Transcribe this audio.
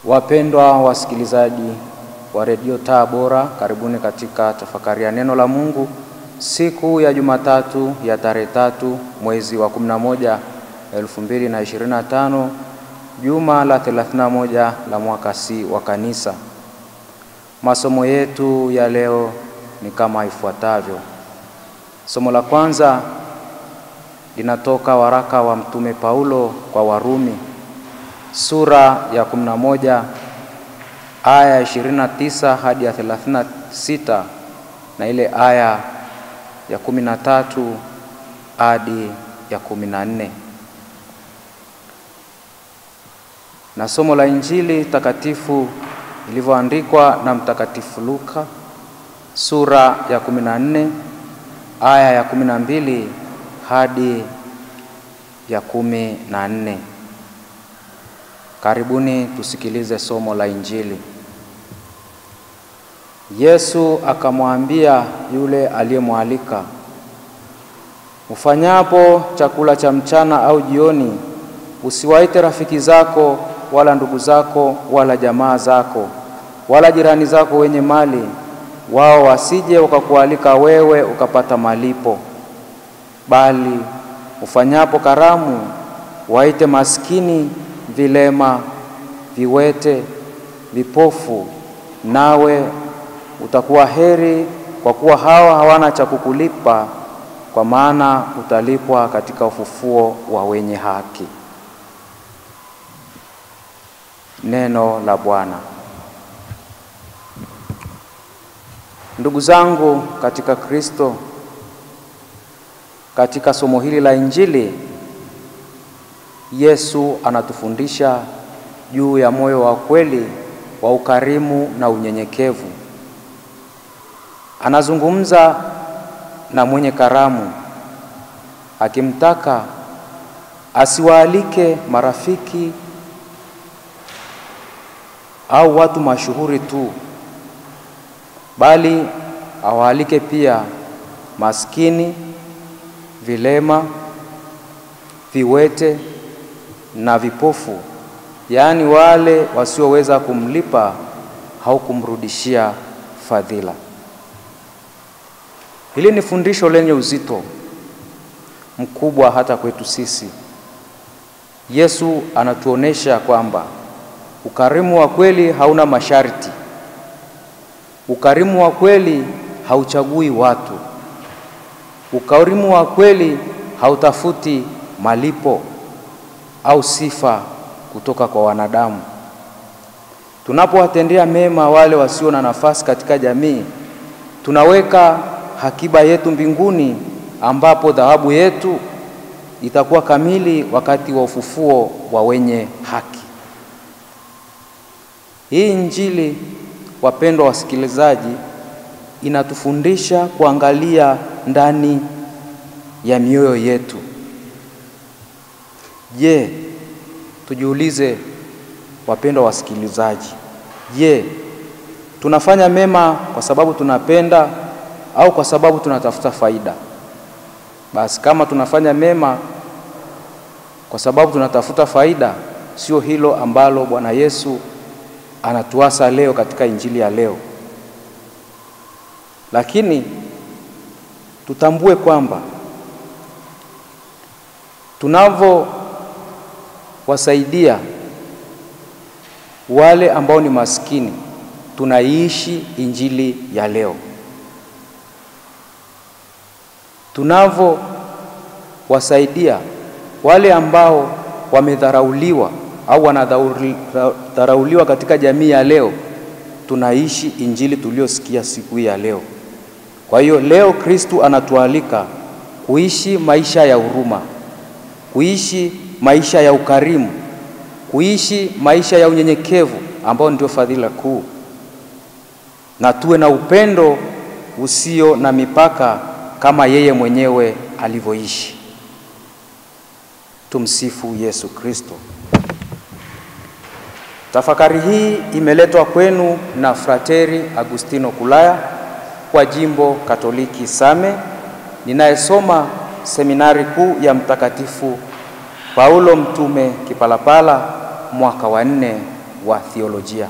Wapendwa wasikilizaji wa Radio Taa Bora, karibuni katika tafakari ya neno la Mungu siku ya Jumatatu ya tarehe 3 mwezi wa 11 2025, juma la 31 la mwaka C wa kanisa. Masomo yetu ya leo ni kama ifuatavyo. Somo la kwanza linatoka waraka wa Mtume Paulo kwa Warumi, sura ya 11 aya 29 hadi ya 36 na ile aya ya 13 hadi ya 14. Na somo la Injili takatifu ilivyoandikwa na Mtakatifu Luka, sura ya 14 aya ya 12 hadi ya 14. Karibuni tusikilize somo la Injili. Yesu akamwambia yule aliyemwalika, "Ufanyapo chakula cha mchana au jioni, usiwaite rafiki zako wala ndugu zako wala jamaa zako wala jirani zako wenye mali, wao wasije wakakualika wewe ukapata malipo. Bali ufanyapo karamu, waite maskini, vilema, viwete, vipofu, nawe utakuwa heri, kwa kuwa hawa hawana cha kukulipa, kwa maana utalipwa katika ufufuo wa wenye haki." Neno la Bwana. Ndugu zangu katika Kristo, katika somo hili la Injili, Yesu anatufundisha juu ya moyo wa kweli wa ukarimu na unyenyekevu. Anazungumza na mwenye karamu akimtaka asiwaalike marafiki au watu mashuhuri tu, bali awaalike pia maskini, vilema, viwete na vipofu, yaani wale wasioweza kumlipa au kumrudishia fadhila. Hili ni fundisho lenye uzito mkubwa hata kwetu sisi. Yesu anatuonesha kwamba ukarimu wa kweli hauna masharti. Ukarimu wa kweli hauchagui watu. Ukarimu wa kweli hautafuti malipo au sifa kutoka kwa wanadamu. Tunapowatendea mema wale wasio na nafasi katika jamii, tunaweka hakiba yetu mbinguni, ambapo dhahabu yetu itakuwa kamili wakati wa ufufuo wa wenye haki. Hii Injili, wapendwa wasikilizaji, inatufundisha kuangalia ndani ya mioyo yetu. Je, tujiulize wapendwa wasikilizaji, je, tunafanya mema kwa sababu tunapenda au kwa sababu tunatafuta faida? Basi kama tunafanya mema kwa sababu tunatafuta faida, sio hilo ambalo Bwana Yesu anatuasa leo katika Injili ya leo. Lakini tutambue kwamba tunapowasaidia wale ambao ni maskini, tunaishi Injili ya leo. Tunapowasaidia wale ambao wamedharauliwa au wanadharauliwa katika jamii ya leo, tunaishi Injili tuliosikia siku ya leo. Kwa hiyo leo Kristo anatualika kuishi maisha ya huruma, kuishi maisha ya ukarimu, kuishi maisha ya unyenyekevu ambao ndio fadhila kuu, na tuwe na upendo usio na mipaka kama yeye mwenyewe alivyoishi. Tumsifu Yesu Kristo. Tafakari hii imeletwa kwenu na Frateri Agustino Kulaya kwa Jimbo Katoliki Same, ninayesoma seminari kuu ya Mtakatifu Paulo Mtume Kipalapala, mwaka wa 4 wa theolojia.